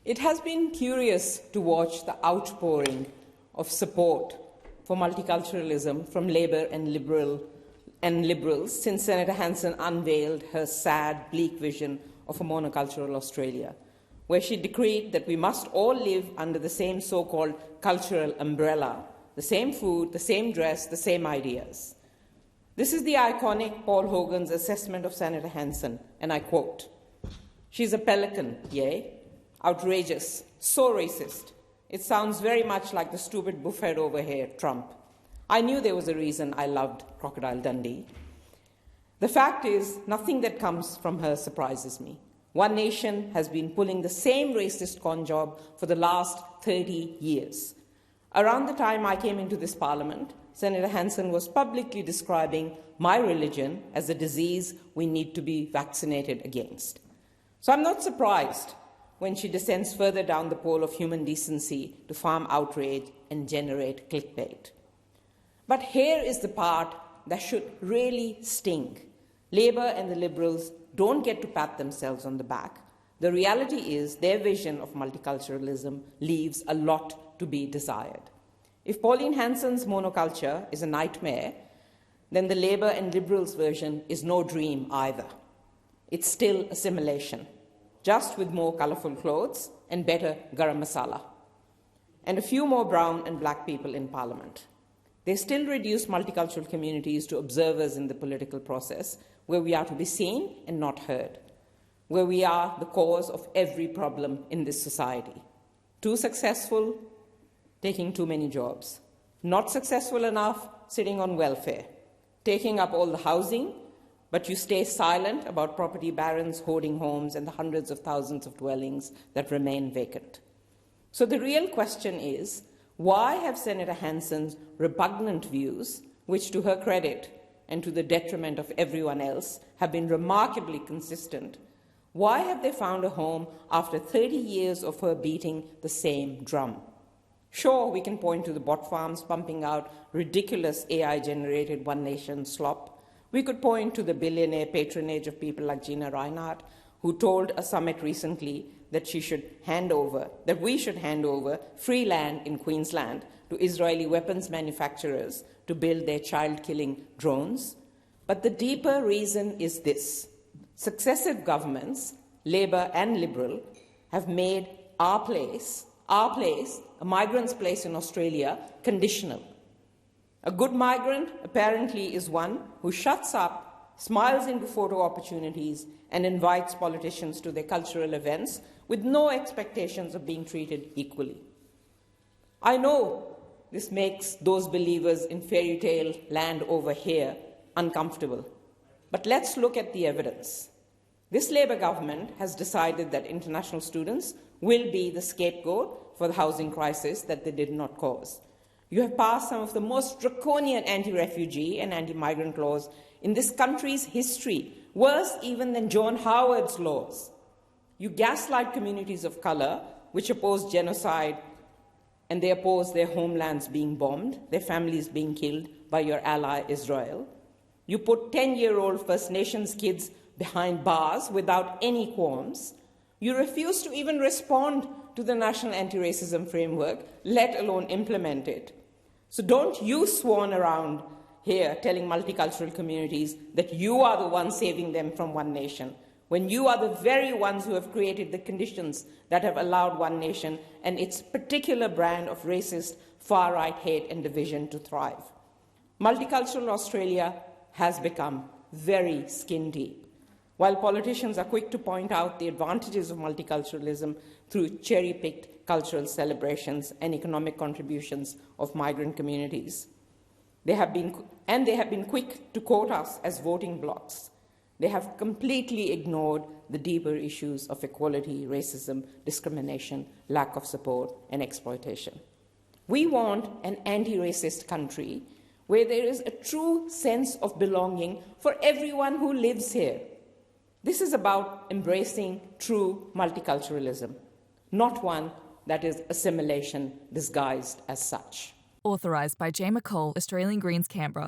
It has been curious to watch the outpouring of support for multiculturalism from Labour and Liberals since Senator Hanson unveiled her sad, bleak vision of a monocultural Australia, where she decreed that we must all live under the same so-called cultural umbrella, the same food, the same dress, the same ideas. This is the iconic Paul Hogan's assessment of Senator Hanson, and I quote, "She's a pelican, yea, outrageous, so racist. It sounds very much like the stupid buffhead over here, Trump. I knew there was a reason I loved Crocodile Dundee." The fact is, nothing that comes from her surprises me. One Nation has been pulling the same racist con job for the last 30 years. Around the time I came into this parliament, Senator Hanson was publicly describing my religion as a disease we need to be vaccinated against. So I'm not surprised when she descends further down the pole of human decency to farm outrage and generate clickbait. But here is the part that should really sting. Labour and the Liberals don't get to pat themselves on the back. The reality is their vision of multiculturalism leaves a lot to be desired. If Pauline Hanson's monoculture is a nightmare, then the Labour and Liberals version is no dream either. It's still assimilation, just with more colourful clothes and better garam masala, and a few more brown and black people in Parliament. They still reduce multicultural communities to observers in the political process, where we are to be seen and not heard, where we are the cause of every problem in this society. Too successful, taking too many jobs. Not successful enough, sitting on welfare. Taking up all the housing, but you stay silent about property barons hoarding homes and the hundreds of thousands of dwellings that remain vacant. So the real question is, why have Senator Hanson's repugnant views, which to her credit and to the detriment of everyone else have been remarkably consistent, why have they found a home after 30 years of her beating the same drum? Sure, we can point to the bot farms pumping out ridiculous AI-generated One Nation slop. We could point to the billionaire patronage of people like Gina Reinhardt, who told a summit recently that we should hand over free land in Queensland to Israeli weapons manufacturers to build their child-killing drones. But the deeper reason is this. Successive governments, Labour and Liberal, have made our place, a migrant's place in Australia, conditional. A good migrant, apparently, is one who shuts up, smiles into photo opportunities, and invites politicians to their cultural events with no expectations of being treated equally. I know this makes those believers in fairy tale land over here uncomfortable, but let's look at the evidence. This Labour government has decided that international students will be the scapegoat for the housing crisis that they did not cause. You have passed some of the most draconian anti-refugee and anti-migrant laws in this country's history, worse even than John Howard's laws. You gaslight communities of colour, which oppose genocide, and they oppose their homelands being bombed, their families being killed by your ally Israel. You put 10-year-old First Nations kids behind bars without any qualms. You refuse to even respond to the National Anti-Racism Framework, let alone implement it. So don't you swan around here telling multicultural communities that you are the ones saving them from One Nation, when you are the very ones who have created the conditions that have allowed One Nation and its particular brand of racist, far-right hate and division to thrive. Multicultural Australia has become very skin deep. While politicians are quick to point out the advantages of multiculturalism through cherry-picked cultural celebrations and economic contributions of migrant communities, they have been quick to quote us as voting blocs. They have completely ignored the deeper issues of equality, racism, discrimination, lack of support, and exploitation. We want an anti-racist country where there is a true sense of belonging for everyone who lives here. This is about embracing true multiculturalism, not one that is assimilation disguised as such. Authorised by J. McCall, Australian Greens, Canberra.